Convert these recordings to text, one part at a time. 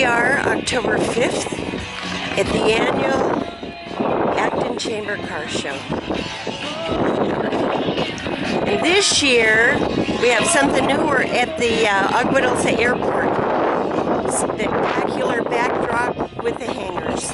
are October 5th at the annual Acton Car Show. And this year, we have something new. We're at the Agua Dulce Airport. Spectacular backdrop with the hangars.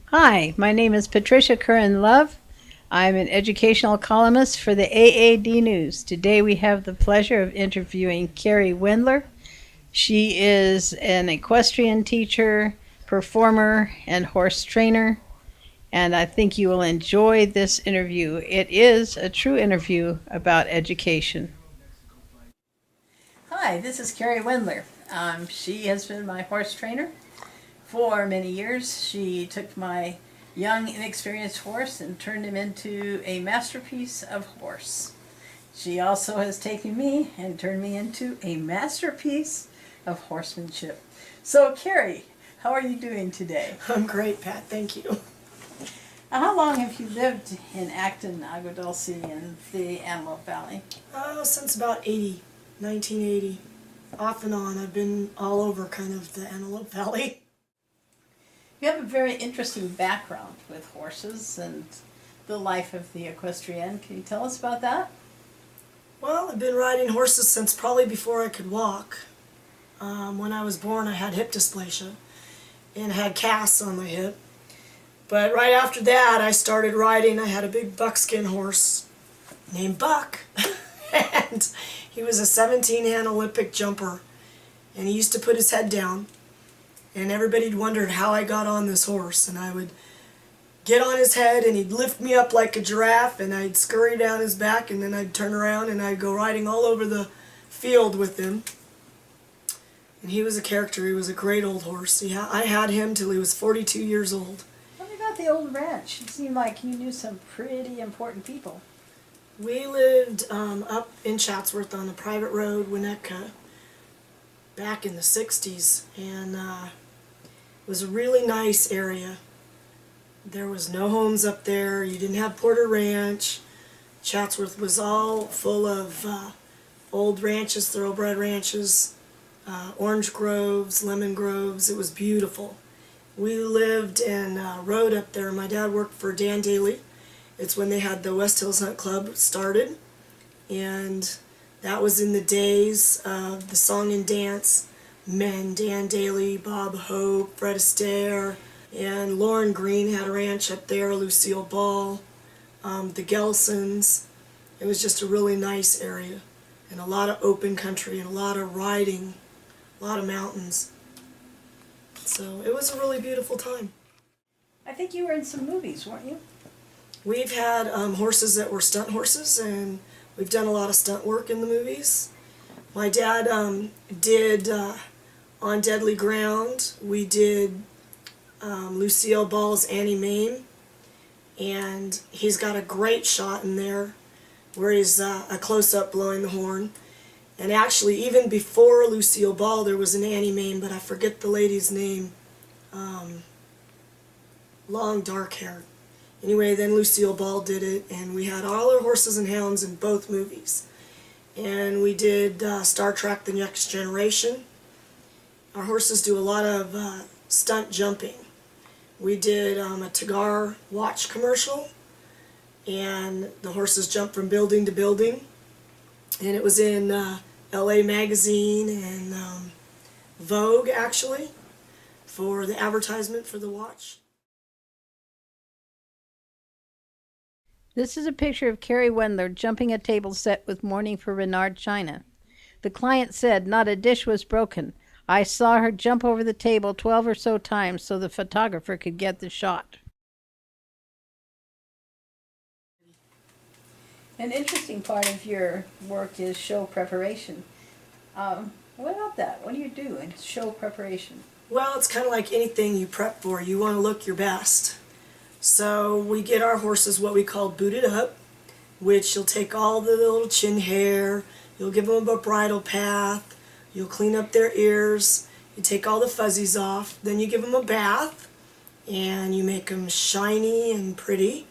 Hi, my name is Patricia Curran. I'm an educational columnist for the AAD News. Today we have the pleasure of interviewing Carrie Wendler. She is an equestrian teacher, performer, and horse trainer, and I think you will enjoy this interview. It is a true interview about education. Hi, this is Carrie Wendler. She has been my horse trainer for many years. She took my young, inexperienced horse and turned him into a masterpiece of horse. She also has taken me and turned me into a masterpiece of horsemanship. So, Carrie, how are you doing today? I'm great, Pat. Thank you. How long have you lived in Acton, Agua Dulce, in the Antelope Valley? Since about 1980. Off and on. I've been all over kind of the Antelope Valley. You have a very interesting background with horses and the life of the equestrian. Can you tell us about that? Well, I've been riding horses since probably before I could walk. When I was born, I had hip dysplasia and had casts on my hip. But right after that, I started riding. I had a big buckskin horse named Buck. And he was a 17-hand Olympic jumper. And he used to put his head down. And everybody wondered how I got on this horse. And I would get on his head and he'd lift me up like a giraffe and I'd scurry down his back and then I'd turn around and I'd go riding all over the field with him. And he was a character. He was a great old horse. I had him till he was 42 years old. Tell me about the old ranch. It seemed like you knew some pretty important people. We lived up in Chatsworth on a private road, Winnetka, back in the 60s. And it was a really nice area. There was no homes up there. You didn't have Porter Ranch. Chatsworth was all full of old ranches, thoroughbred ranches, orange groves, lemon groves. It was beautiful. We lived and rode up there. My dad worked for Dan Daly. It's when they had the West Hills Hunt Club started. And that was in the days of the song and dance men, Dan Daly, Bob Hope, Fred Astaire, and Lauren Green had a ranch up there, Lucille Ball, the Gelsons. It was just a really nice area, and a lot of open country, and a lot of riding, a lot of mountains. So it was a really beautiful time. I think you were in some movies, weren't you? We've had horses that were stunt horses, and we've done a lot of stunt work in the movies. My dad did On Deadly Ground. We did Lucille Ball's Annie Mame, and he's got a great shot in there where he's a close-up blowing the horn. And actually, even before Lucille Ball, there was an Annie Mame, but I forget the lady's name. Long dark hair. Anyway, then Lucille Ball did it, and we had all our horses and hounds in both movies. And we did Star Trek: The Next Generation. Our horses do a lot of stunt jumping. We did a Tagar watch commercial, and the horses jump from building to building. And it was in LA Magazine and Vogue, actually, for the advertisement for the watch. This is a picture of Carrie Wendler jumping a table set with Mourning for Renard China. The client said not a dish was broken. I saw her jump over the table 12 or so times so the photographer could get the shot. An interesting part of your work is show preparation. What about that? What do you do in show preparation? Well, it's kind of like anything you prep for. You want to look your best. So we get our horses what we call booted up, which you'll take all the little chin hair, you'll give them a bridle path, you'll clean up their ears, you take all the fuzzies off, then you give them a bath, and you make them shiny and pretty.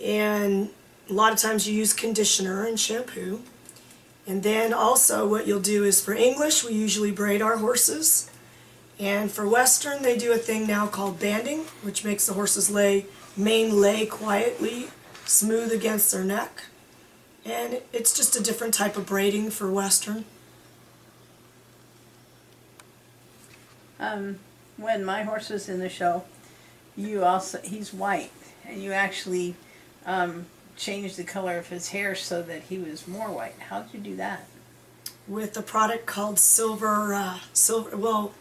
And a lot of times you use conditioner and shampoo. And then also what you'll do is for English, we usually braid our horses. And for Western, they do a thing now called banding, which makes the horses mane lay quietly, smooth against their neck. And it's just a different type of braiding for Western. When my horse was in the show, he's white, and you actually changed the color of his hair so that he was more white. How did you do that? With a product called well,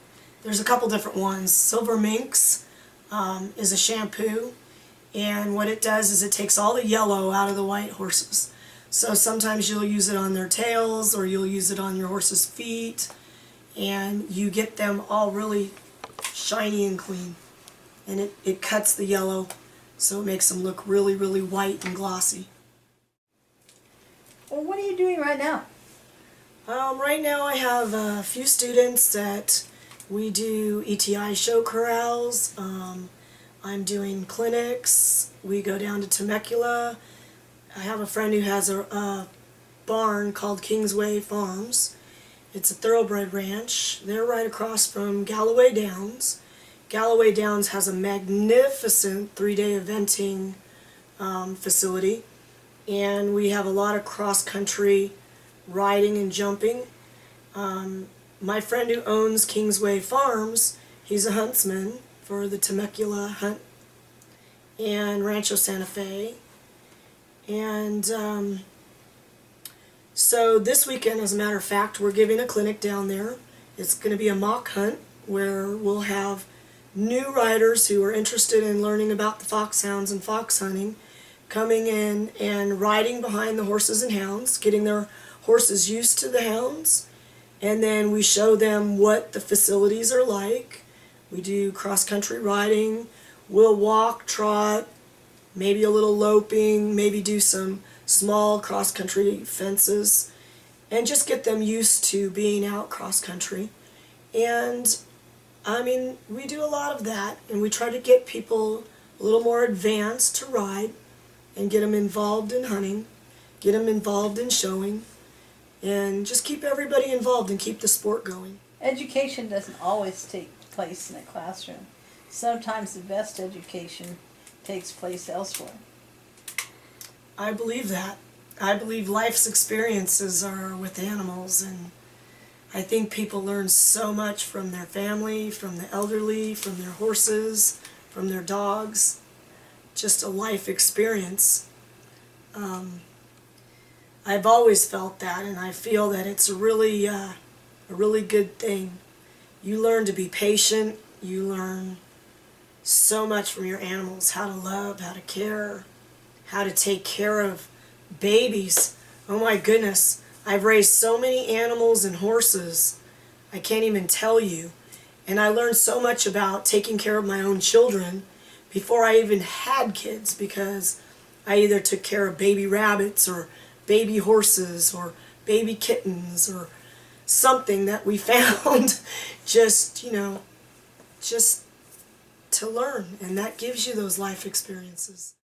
there's a couple different ones. Silver Minx is a shampoo, and what it does is it takes all the yellow out of the white horses. So sometimes you'll use it on their tails, or you'll use it on your horse's feet, and you get them all really shiny and clean. And it cuts the yellow, so it makes them look really, really white and glossy. Well, what are you doing right now? Right now I have a few students that we do ETI show corrals. I'm doing clinics. We go down to Temecula. I have a friend who has a barn called Kingsway Farms. It's a thoroughbred ranch. They're right across from Galloway Downs. Galloway Downs has a magnificent 3-day eventing facility, and we have a lot of cross-country riding and jumping. My friend who owns Kingsway Farms, he's a huntsman for the Temecula Hunt and Rancho Santa Fe. And so this weekend, as a matter of fact, we're giving a clinic down there. It's going to be a mock hunt where we'll have new riders who are interested in learning about the foxhounds and fox hunting coming in and riding behind the horses and hounds, getting their horses used to the hounds, and then we show them what the facilities are like. We do cross-country riding. We'll walk, trot, maybe a little loping, maybe do some small cross-country fences, and just get them used to being out cross-country. And I mean, we do a lot of that, and we try to get people a little more advanced to ride and get them involved in hunting, get them involved in showing, and just keep everybody involved and keep the sport going. Education doesn't always take place in a classroom. Sometimes the best education takes place elsewhere. I believe that. I believe life's experiences are with animals, and I think people learn so much from their family, from the elderly, from their horses, from their dogs. Just a life experience. I've always felt that, and I feel that it's a really good thing. You learn to be patient. You learn so much from your animals, how to love, how to care, how to take care of babies. Oh my goodness, I've raised so many animals and horses, I can't even tell you. And I learned so much about taking care of my own children before I even had kids, because I either took care of baby rabbits or baby horses or baby kittens or something that we found just, just to learn. And that gives you those life experiences.